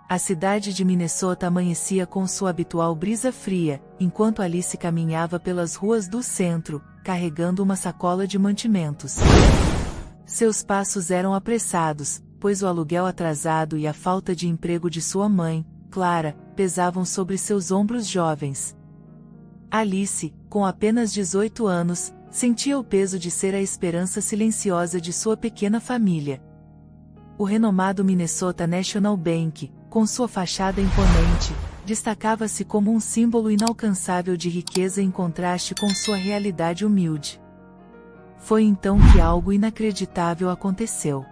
A cidade de Minnesota amanhecia com sua habitual brisa fria, enquanto Alice caminhava pelas ruas do centro, carregando uma sacola de mantimentos. Seus passos eram apressados, pois o aluguel atrasado e a falta de emprego de sua mãe, Clara, pesavam sobre seus ombros jovens. Alice, com apenas 18 anos, sentia o peso de ser a esperança silenciosa de sua pequena família. O renomado Minnesota National Bank, com sua fachada imponente, destacava-se como um símbolo inalcançável de riqueza em contraste com sua realidade humilde. Foi então que algo inacreditável aconteceu.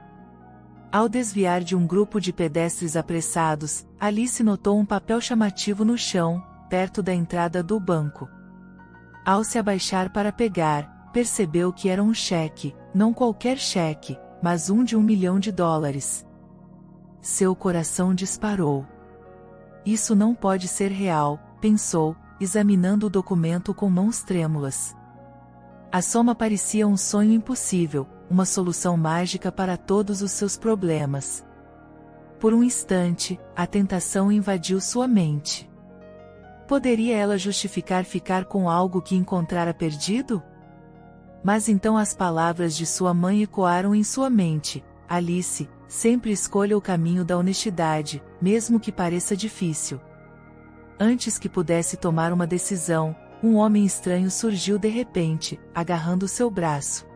Ao desviar de um grupo de pedestres apressados, Alice notou um papel chamativo no chão, perto da entrada do banco. Ao se abaixar para pegar, percebeu que era um cheque, não qualquer cheque, mas um de $1 milhão. Seu coração disparou. Isso não pode ser real, pensou, examinando o documento com mãos trêmulas. A soma parecia um sonho impossível, uma solução mágica para todos os seus problemas. Por um instante, a tentação invadiu sua mente. Poderia ela justificar ficar com algo que encontrara perdido? Mas então as palavras de sua mãe ecoaram em sua mente: Alice, sempre escolha o caminho da honestidade, mesmo que pareça difícil. Antes que pudesse tomar uma decisão, um homem estranho surgiu de repente, agarrando seu braço.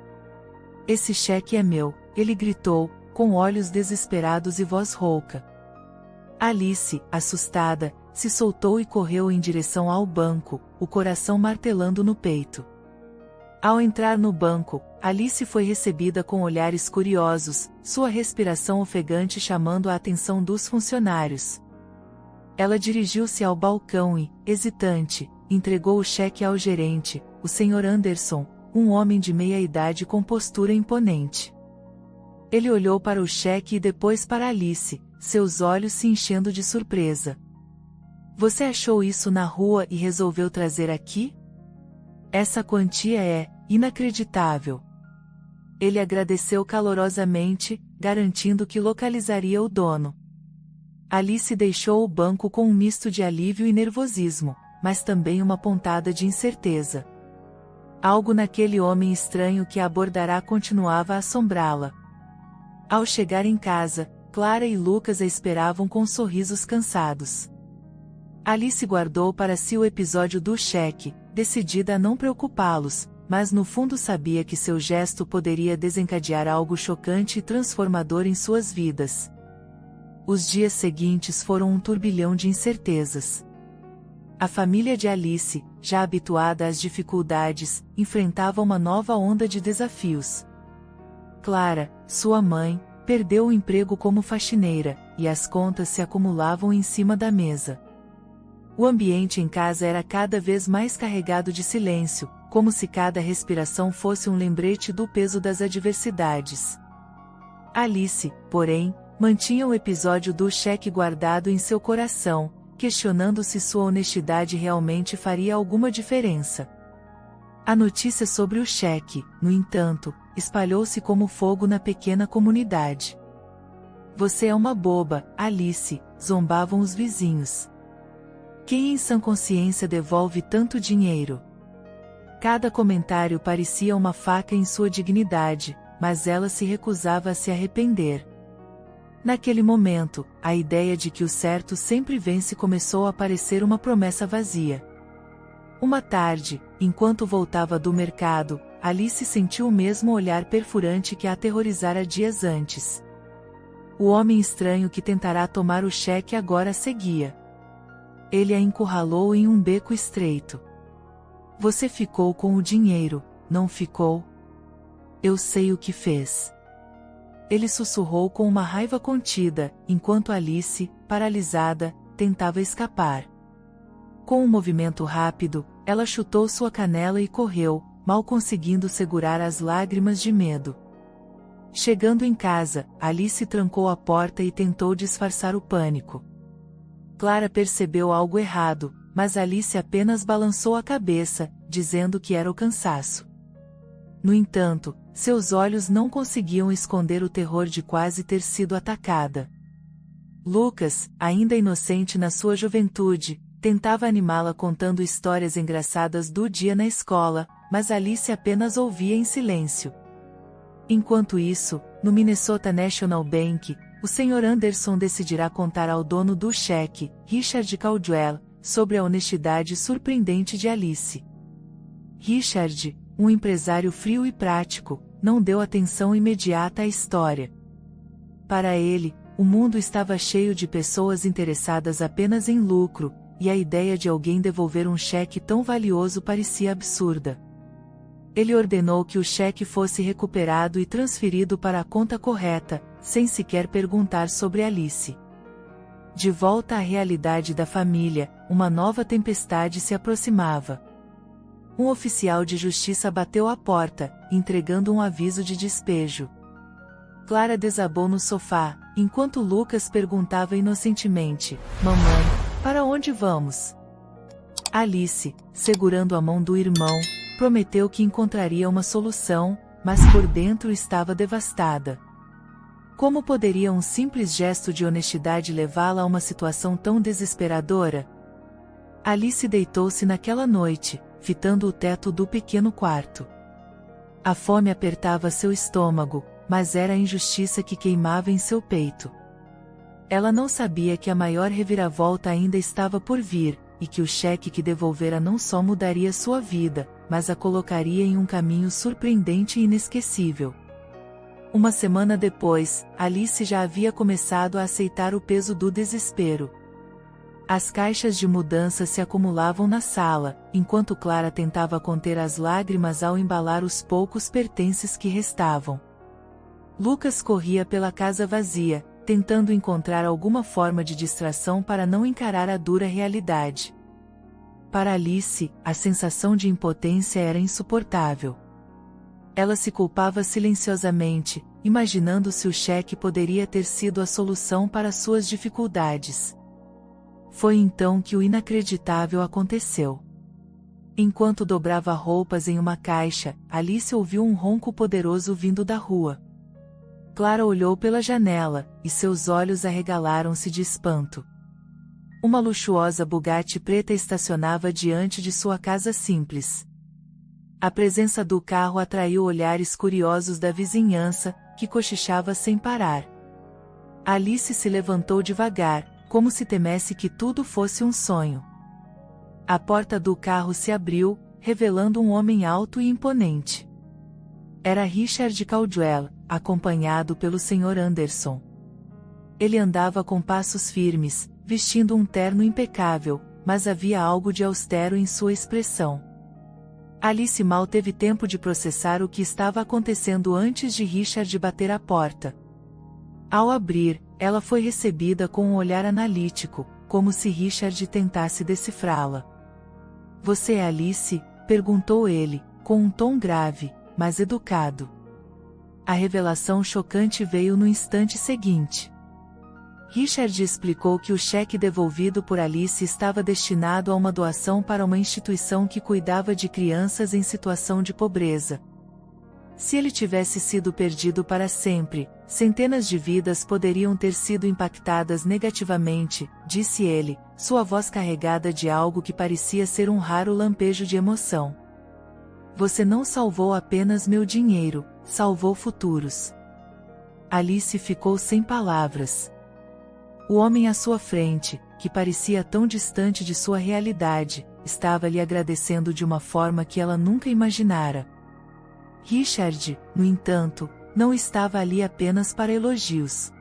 Esse cheque é meu, ele gritou, com olhos desesperados e voz rouca. Alice, assustada, se soltou e correu em direção ao banco, o coração martelando no peito. Ao entrar no banco, Alice foi recebida com olhares curiosos, sua respiração ofegante chamando a atenção dos funcionários. Ela dirigiu-se ao balcão e, hesitante, entregou o cheque ao gerente, o Sr. Anderson, um homem de meia-idade com postura imponente. Ele olhou para o cheque e depois para Alice, seus olhos se enchendo de surpresa. Você achou isso na rua e resolveu trazer aqui? Essa quantia é inacreditável. Ele agradeceu calorosamente, garantindo que localizaria o dono. Alice deixou o banco com um misto de alívio e nervosismo, mas também uma pontada de incerteza. Algo naquele homem estranho que a abordará continuava a assombrá-la. Ao chegar em casa, Clara e Lucas a esperavam com sorrisos cansados. Alice guardou para si o episódio do cheque, decidida a não preocupá-los, mas no fundo sabia que seu gesto poderia desencadear algo chocante e transformador em suas vidas. Os dias seguintes foram um turbilhão de incertezas. A família de Alice, já habituada às dificuldades, enfrentava uma nova onda de desafios. Clara, sua mãe, perdeu o emprego como faxineira, e as contas se acumulavam em cima da mesa. O ambiente em casa era cada vez mais carregado de silêncio, como se cada respiração fosse um lembrete do peso das adversidades. Alice, porém, mantinha o episódio do cheque guardado em seu coração, questionando se sua honestidade realmente faria alguma diferença. A notícia sobre o cheque, no entanto, espalhou-se como fogo na pequena comunidade. Você é uma boba, Alice, zombavam os vizinhos. Quem em sã consciência devolve tanto dinheiro? Cada comentário parecia uma faca em sua dignidade, mas ela se recusava a se arrepender. Naquele momento, a ideia de que o certo sempre vence começou a parecer uma promessa vazia. Uma tarde, enquanto voltava do mercado, Alice sentiu o mesmo olhar perfurante que a aterrorizara dias antes. O homem estranho que tentará tomar o cheque agora seguia. Ele a encurralou em um beco estreito. Você ficou com o dinheiro, não ficou? Eu sei o que fez. Ele sussurrou com uma raiva contida, enquanto Alice, paralisada, tentava escapar. Com um movimento rápido, ela chutou sua canela e correu, mal conseguindo segurar as lágrimas de medo. Chegando em casa, Alice trancou a porta e tentou disfarçar o pânico. Clara percebeu algo errado, mas Alice apenas balançou a cabeça, dizendo que era o cansaço. No entanto, seus olhos não conseguiam esconder o terror de quase ter sido atacada. Lucas, ainda inocente na sua juventude, tentava animá-la contando histórias engraçadas do dia na escola, mas Alice apenas ouvia em silêncio. Enquanto isso, no Minnesota National Bank, o Sr. Anderson decidirá contar ao dono do cheque, Richard Caldwell, sobre a honestidade surpreendente de Alice. Richard, um empresário frio e prático, não deu atenção imediata à história. Para ele, o mundo estava cheio de pessoas interessadas apenas em lucro, e a ideia de alguém devolver um cheque tão valioso parecia absurda. Ele ordenou que o cheque fosse recuperado e transferido para a conta correta, sem sequer perguntar sobre Alice. De volta à realidade da família, uma nova tempestade se aproximava. Um oficial de justiça bateu à porta, entregando um aviso de despejo. Clara desabou no sofá, enquanto Lucas perguntava inocentemente: "Mamãe, para onde vamos?" Alice, segurando a mão do irmão, prometeu que encontraria uma solução, mas por dentro estava devastada. Como poderia um simples gesto de honestidade levá-la a uma situação tão desesperadora? Alice deitou-se naquela noite, fitando o teto do pequeno quarto. A fome apertava seu estômago, mas era a injustiça que queimava em seu peito. Ela não sabia que a maior reviravolta ainda estava por vir, e que o cheque que devolvera não só mudaria sua vida, mas a colocaria em um caminho surpreendente e inesquecível. Uma semana depois, Alice já havia começado a aceitar o peso do desespero. As caixas de mudança se acumulavam na sala, enquanto Clara tentava conter as lágrimas ao embalar os poucos pertences que restavam. Lucas corria pela casa vazia, tentando encontrar alguma forma de distração para não encarar a dura realidade. Para Alice, a sensação de impotência era insuportável. Ela se culpava silenciosamente, imaginando se o cheque poderia ter sido a solução para suas dificuldades. Foi então que o inacreditável aconteceu. Enquanto dobrava roupas em uma caixa, Alice ouviu um ronco poderoso vindo da rua. Clara olhou pela janela, e seus olhos arregalaram-se de espanto. Uma luxuosa Bugatti preta estacionava diante de sua casa simples. A presença do carro atraiu olhares curiosos da vizinhança, que cochichava sem parar. Alice se levantou devagar, como se temesse que tudo fosse um sonho. A porta do carro se abriu, revelando um homem alto e imponente. Era Richard Caldwell, acompanhado pelo Sr. Anderson. Ele andava com passos firmes, vestindo um terno impecável, mas havia algo de austero em sua expressão. Alice mal teve tempo de processar o que estava acontecendo antes de Richard bater à porta. Ao abrir, ela foi recebida com um olhar analítico, como se Richard tentasse decifrá-la. "Você é Alice?" perguntou ele, com um tom grave, mas educado. A revelação chocante veio no instante seguinte. Richard explicou que o cheque devolvido por Alice estava destinado a uma doação para uma instituição que cuidava de crianças em situação de pobreza. Se ele tivesse sido perdido para sempre, centenas de vidas poderiam ter sido impactadas negativamente, disse ele, sua voz carregada de algo que parecia ser um raro lampejo de emoção. "Você não salvou apenas meu dinheiro, salvou futuros." Alice ficou sem palavras. O homem à sua frente, que parecia tão distante de sua realidade, estava lhe agradecendo de uma forma que ela nunca imaginara. Richard, no entanto, não estava ali apenas para elogios.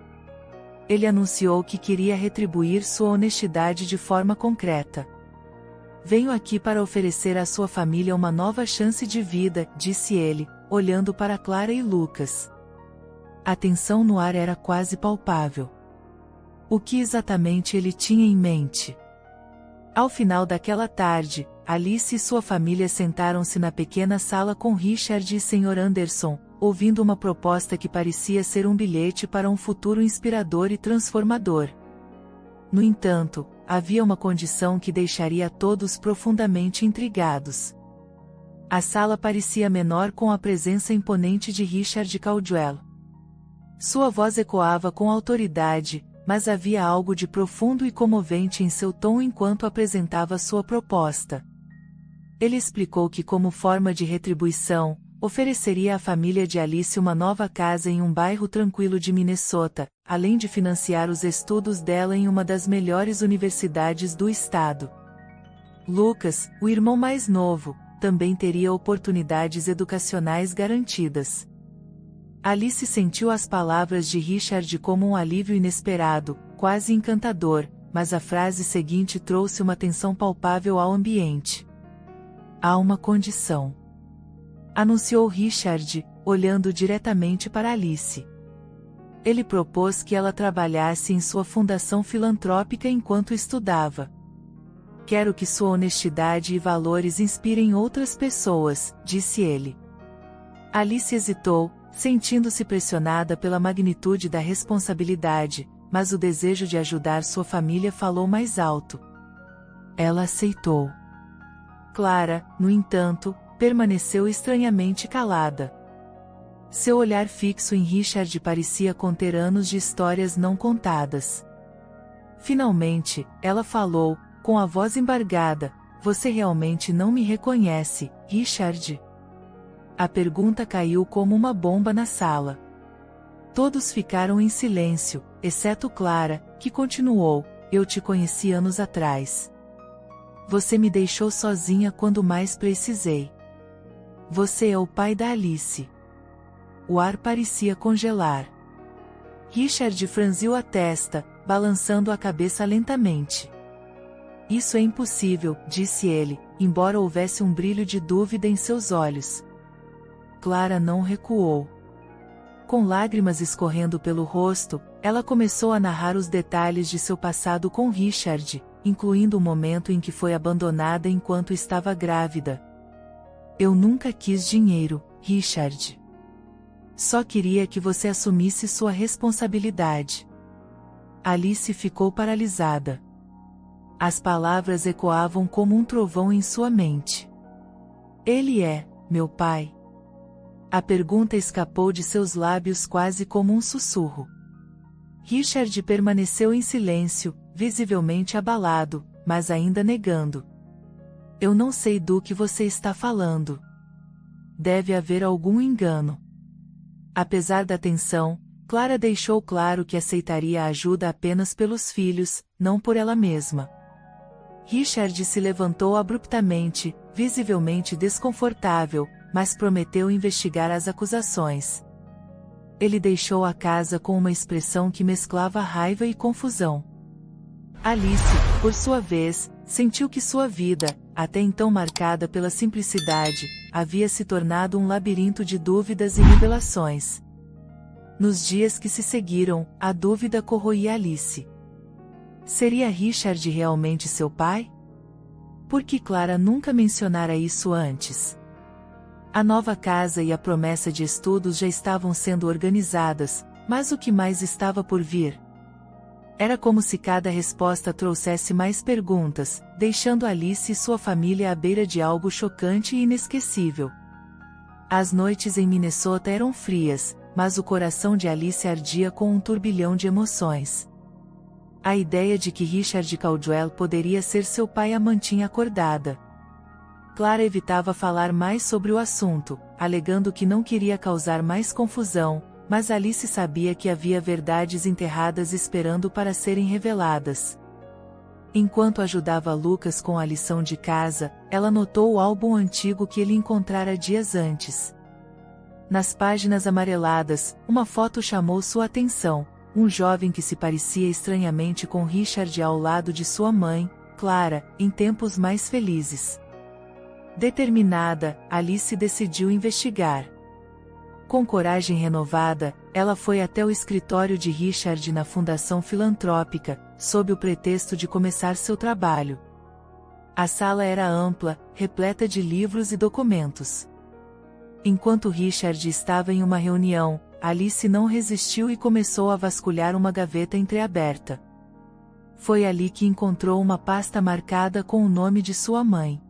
Ele anunciou que queria retribuir sua honestidade de forma concreta. "Venho aqui para oferecer à sua família uma nova chance de vida", disse ele, olhando para Clara e Lucas. A tensão no ar era quase palpável. O que exatamente ele tinha em mente? Ao final daquela tarde, Alice e sua família sentaram-se na pequena sala com Richard e Sr. Anderson, ouvindo uma proposta que parecia ser um bilhete para um futuro inspirador e transformador. No entanto, havia uma condição que deixaria todos profundamente intrigados. A sala parecia menor com a presença imponente de Richard Caldwell. Sua voz ecoava com autoridade, mas havia algo de profundo e comovente em seu tom enquanto apresentava sua proposta. Ele explicou que, como forma de retribuição, ofereceria à família de Alice uma nova casa em um bairro tranquilo de Minnesota, além de financiar os estudos dela em uma das melhores universidades do estado. Lucas, o irmão mais novo, também teria oportunidades educacionais garantidas. Alice sentiu as palavras de Richard como um alívio inesperado, quase encantador, mas a frase seguinte trouxe uma tensão palpável ao ambiente. Há uma condição, anunciou Richard, olhando diretamente para Alice. Ele propôs que ela trabalhasse em sua fundação filantrópica enquanto estudava. Quero que sua honestidade e valores inspirem outras pessoas, disse ele. Alice hesitou, sentindo-se pressionada pela magnitude da responsabilidade, mas o desejo de ajudar sua família falou mais alto. Ela aceitou. Clara, no entanto, permaneceu estranhamente calada. Seu olhar fixo em Richard parecia conter anos de histórias não contadas. Finalmente, ela falou, com a voz embargada: "Você realmente não me reconhece, Richard?" A pergunta caiu como uma bomba na sala. Todos ficaram em silêncio, exceto Clara, que continuou: "Eu te conheci anos atrás. Você me deixou sozinha quando mais precisei. Você é o pai da Alice." O ar parecia congelar. Richard franziu a testa, balançando a cabeça lentamente. "Isso é impossível", disse ele, embora houvesse um brilho de dúvida em seus olhos. Clara não recuou. Com lágrimas escorrendo pelo rosto, ela começou a narrar os detalhes de seu passado com Richard, incluindo o momento em que foi abandonada enquanto estava grávida. "Eu nunca quis dinheiro, Richard. Só queria que você assumisse sua responsabilidade." Alice ficou paralisada. As palavras ecoavam como um trovão em sua mente. "Ele é meu pai?" A pergunta escapou de seus lábios quase como um sussurro. Richard permaneceu em silêncio, visivelmente abalado, mas ainda negando. "Eu não sei do que você está falando. Deve haver algum engano." Apesar da tensão, Clara deixou claro que aceitaria a ajuda apenas pelos filhos, não por ela mesma. Richard se levantou abruptamente, visivelmente desconfortável, mas prometeu investigar as acusações. Ele deixou a casa com uma expressão que mesclava raiva e confusão. Alice, por sua vez, sentiu que sua vida, até então marcada pela simplicidade, havia se tornado um labirinto de dúvidas e revelações. Nos dias que se seguiram, a dúvida corroía Alice. Seria Richard realmente seu pai? Por que Clara nunca mencionara isso antes? A nova casa e a promessa de estudos já estavam sendo organizadas, mas o que mais estava por vir? Era como se cada resposta trouxesse mais perguntas, deixando Alice e sua família à beira de algo chocante e inesquecível. As noites em Minnesota eram frias, mas o coração de Alice ardia com um turbilhão de emoções. A ideia de que Richard Caldwell poderia ser seu pai a mantinha acordada. Clara evitava falar mais sobre o assunto, alegando que não queria causar mais confusão, mas Alice sabia que havia verdades enterradas esperando para serem reveladas. Enquanto ajudava Lucas com a lição de casa, ela notou o álbum antigo que ele encontrara dias antes. Nas páginas amareladas, uma foto chamou sua atenção, um jovem que se parecia estranhamente com Richard ao lado de sua mãe, Clara, em tempos mais felizes. Determinada, Alice decidiu investigar. Com coragem renovada, ela foi até o escritório de Richard na Fundação Filantrópica, sob o pretexto de começar seu trabalho. A sala era ampla, repleta de livros e documentos. Enquanto Richard estava em uma reunião, Alice não resistiu e começou a vasculhar uma gaveta entreaberta. Foi ali que encontrou uma pasta marcada com o nome de sua mãe.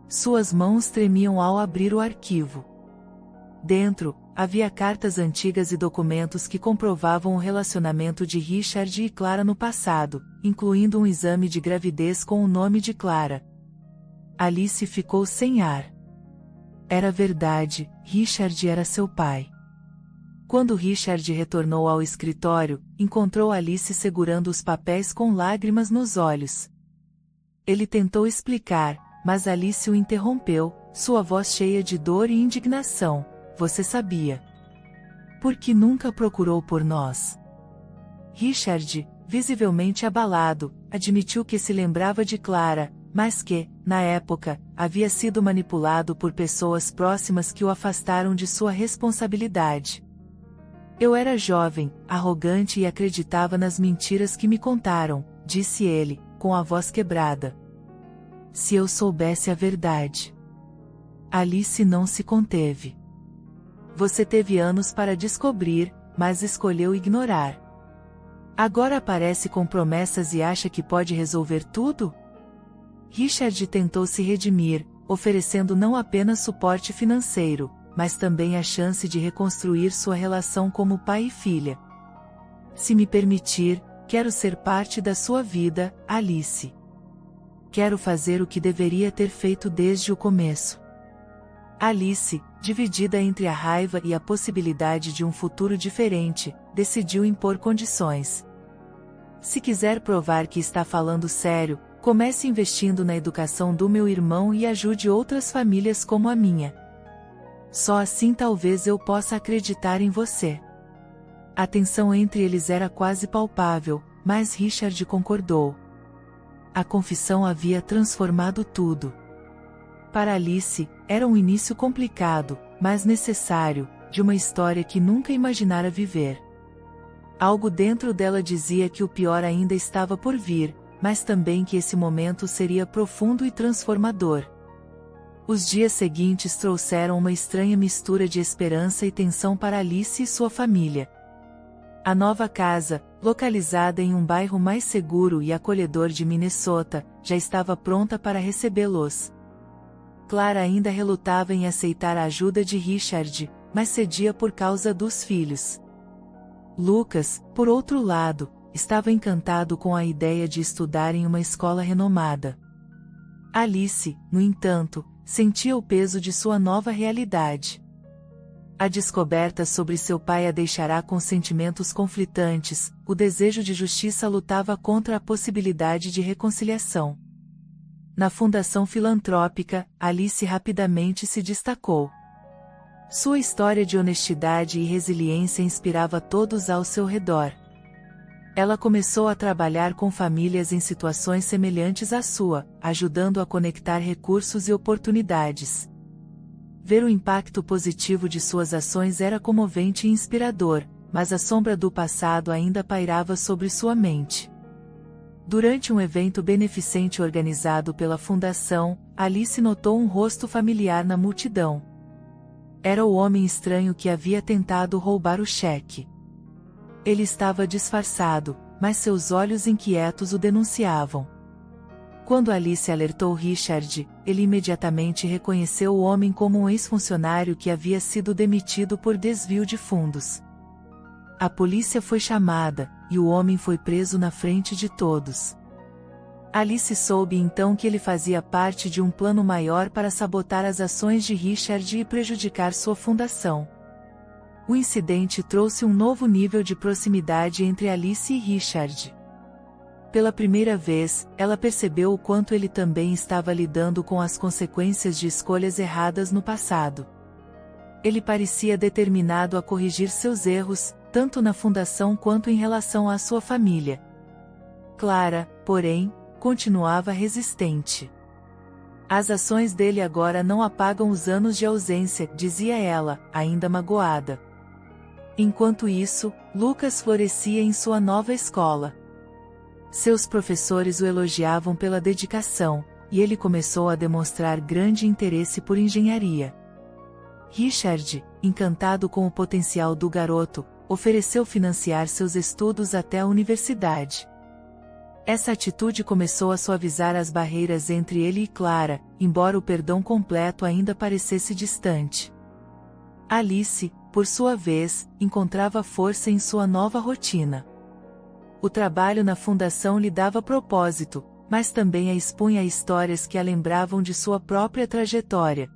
Suas mãos tremiam ao abrir o arquivo. Dentro, havia cartas antigas e documentos que comprovavam o relacionamento de Richard e Clara no passado, incluindo um exame de gravidez com o nome de Clara. Alice ficou sem ar. Era verdade, Richard era seu pai. Quando Richard retornou ao escritório, encontrou Alice segurando os papéis com lágrimas nos olhos. Ele tentou explicar, mas Alice o interrompeu, sua voz cheia de dor e indignação. Você sabia. Por que nunca procurou por nós? Richard, visivelmente abalado, admitiu que se lembrava de Clara, mas que, na época, havia sido manipulado por pessoas próximas que o afastaram de sua responsabilidade. Eu era jovem, arrogante e acreditava nas mentiras que me contaram, disse ele, com a voz quebrada. Se eu soubesse a verdade. Alice não se conteve. Você teve anos para descobrir, mas escolheu ignorar. Agora aparece com promessas e acha que pode resolver tudo? Richard tentou se redimir, oferecendo não apenas suporte financeiro, mas também a chance de reconstruir sua relação como pai e filha. Se me permitir, quero ser parte da sua vida, Alice. Quero fazer o que deveria ter feito desde o começo. Alice, dividida entre a raiva e a possibilidade de um futuro diferente, decidiu impor condições. Se quiser provar que está falando sério, comece investindo na educação do meu irmão e ajude outras famílias como a minha. Só assim talvez eu possa acreditar em você. A tensão entre eles era quase palpável, mas Richard concordou. A confissão havia transformado tudo. Para Alice, era um início complicado, mas necessário, de uma história que nunca imaginara viver. Algo dentro dela dizia que o pior ainda estava por vir, mas também que esse momento seria profundo e transformador. Os dias seguintes trouxeram uma estranha mistura de esperança e tensão para Alice e sua família. A nova casa, localizada em um bairro mais seguro e acolhedor de Minnesota, já estava pronta para recebê-los. Clara ainda relutava em aceitar a ajuda de Richard, mas cedia por causa dos filhos. Lucas, por outro lado, estava encantado com a ideia de estudar em uma escola renomada. Alice, no entanto, sentia o peso de sua nova realidade. A descoberta sobre seu pai a deixará com sentimentos conflitantes, o desejo de justiça lutava contra a possibilidade de reconciliação. Na fundação filantrópica, Alice rapidamente se destacou. Sua história de honestidade e resiliência inspirava todos ao seu redor. Ela começou a trabalhar com famílias em situações semelhantes à sua, ajudando a conectar recursos e oportunidades. Ver o impacto positivo de suas ações era comovente e inspirador, mas a sombra do passado ainda pairava sobre sua mente. Durante um evento beneficente organizado pela fundação, Alice notou um rosto familiar na multidão. Era o homem estranho que havia tentado roubar o cheque. Ele estava disfarçado, mas seus olhos inquietos o denunciavam. Quando Alice alertou Richard, ele imediatamente reconheceu o homem como um ex-funcionário que havia sido demitido por desvio de fundos. A polícia foi chamada, e o homem foi preso na frente de todos. Alice soube então que ele fazia parte de um plano maior para sabotar as ações de Richard e prejudicar sua fundação. O incidente trouxe um novo nível de proximidade entre Alice e Richard. Pela primeira vez, ela percebeu o quanto ele também estava lidando com as consequências de escolhas erradas no passado. Ele parecia determinado a corrigir seus erros, tanto na fundação quanto em relação à sua família. Clara, porém, continuava resistente. As ações dele agora não apagam os anos de ausência, dizia ela, ainda magoada. Enquanto isso, Lucas florescia em sua nova escola. Seus professores o elogiavam pela dedicação, e ele começou a demonstrar grande interesse por engenharia. Richard, encantado com o potencial do garoto, ofereceu financiar seus estudos até a universidade. Essa atitude começou a suavizar as barreiras entre ele e Clara, embora o perdão completo ainda parecesse distante. Alice, por sua vez, encontrava força em sua nova rotina. O trabalho na fundação lhe dava propósito, mas também a expunha a histórias que a lembravam de sua própria trajetória.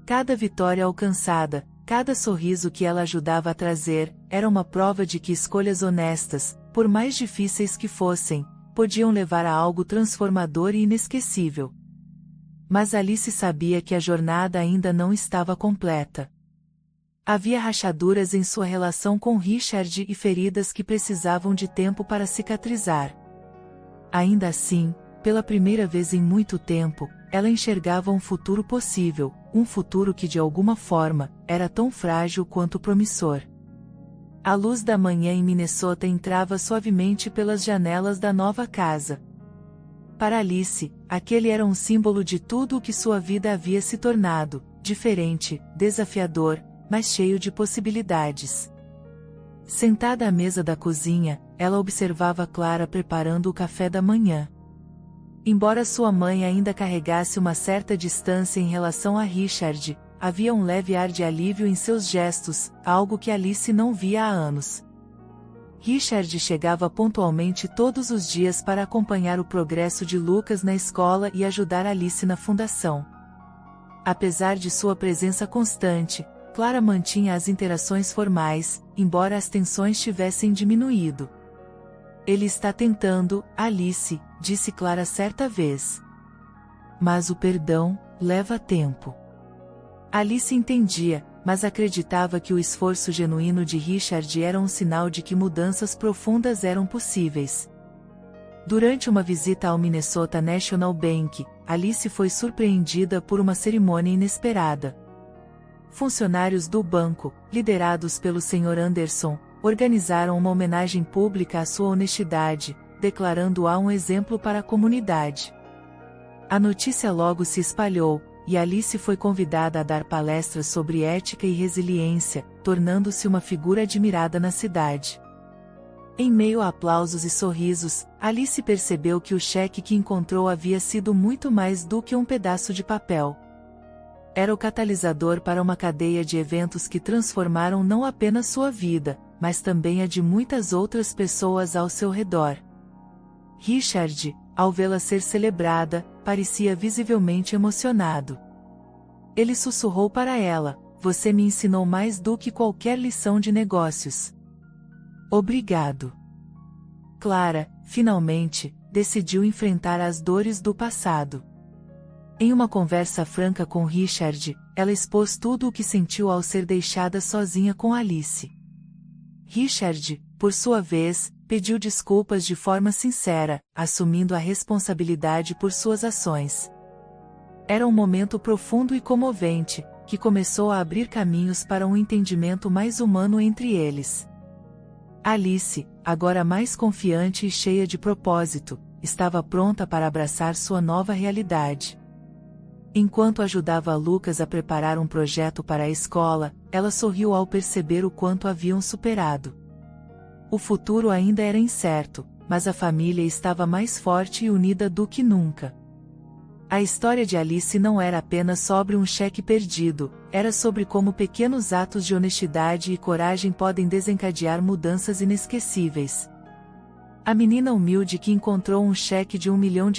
Cada vitória alcançada, cada sorriso que ela ajudava a trazer, era uma prova de que escolhas honestas, por mais difíceis que fossem, podiam levar a algo transformador e inesquecível. Mas Alice sabia que a jornada ainda não estava completa. Havia rachaduras em sua relação com Richard e feridas que precisavam de tempo para cicatrizar. Ainda assim, pela primeira vez em muito tempo, ela enxergava um futuro possível, um futuro que de alguma forma, era tão frágil quanto promissor. A luz da manhã em Minnesota entrava suavemente pelas janelas da nova casa. Para Alice, aquele era um símbolo de tudo o que sua vida havia se tornado, diferente, desafiador, mas cheio de possibilidades. Sentada à mesa da cozinha, ela observava Clara preparando o café da manhã. Embora sua mãe ainda carregasse uma certa distância em relação a Richard, havia um leve ar de alívio em seus gestos, algo que Alice não via há anos. Richard chegava pontualmente todos os dias para acompanhar o progresso de Lucas na escola e ajudar Alice na fundação. Apesar de sua presença constante, Clara mantinha as interações formais, embora as tensões tivessem diminuído. Ele está tentando, Alice, disse Clara certa vez. Mas o perdão leva tempo. Alice entendia, mas acreditava que o esforço genuíno de Richard era um sinal de que mudanças profundas eram possíveis. Durante uma visita ao Minnesota National Bank, Alice foi surpreendida por uma cerimônia inesperada. Funcionários do banco, liderados pelo Sr. Anderson, organizaram uma homenagem pública à sua honestidade, declarando-a um exemplo para a comunidade. A notícia logo se espalhou, e Alice foi convidada a dar palestras sobre ética e resiliência, tornando-se uma figura admirada na cidade. Em meio a aplausos e sorrisos, Alice percebeu que o cheque que encontrou havia sido muito mais do que um pedaço de papel. Era o catalisador para uma cadeia de eventos que transformaram não apenas sua vida, mas também a de muitas outras pessoas ao seu redor. Richard, ao vê-la ser celebrada, parecia visivelmente emocionado. Ele sussurrou para ela: "Você me ensinou mais do que qualquer lição de negócios." Obrigado. Clara, finalmente, decidiu enfrentar as dores do passado. Em uma conversa franca com Richard, ela expôs tudo o que sentiu ao ser deixada sozinha com Alice. Richard, por sua vez, pediu desculpas de forma sincera, assumindo a responsabilidade por suas ações. Era um momento profundo e comovente, que começou a abrir caminhos para um entendimento mais humano entre eles. Alice, agora mais confiante e cheia de propósito, estava pronta para abraçar sua nova realidade. Enquanto ajudava Lucas a preparar um projeto para a escola, ela sorriu ao perceber o quanto haviam superado. O futuro ainda era incerto, mas a família estava mais forte e unida do que nunca. A história de Alice não era apenas sobre um cheque perdido, era sobre como pequenos atos de honestidade e coragem podem desencadear mudanças inesquecíveis. A menina humilde que encontrou um cheque de $1 milhão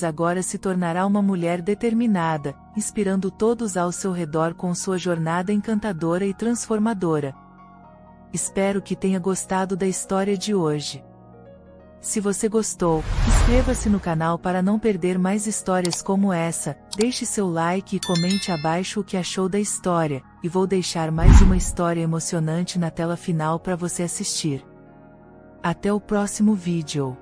agora se tornará uma mulher determinada, inspirando todos ao seu redor com sua jornada encantadora e transformadora. Espero que tenha gostado da história de hoje. Se você gostou, inscreva-se no canal para não perder mais histórias como essa, deixe seu like e comente abaixo o que achou da história, e vou deixar mais uma história emocionante na tela final para você assistir. Até o próximo vídeo.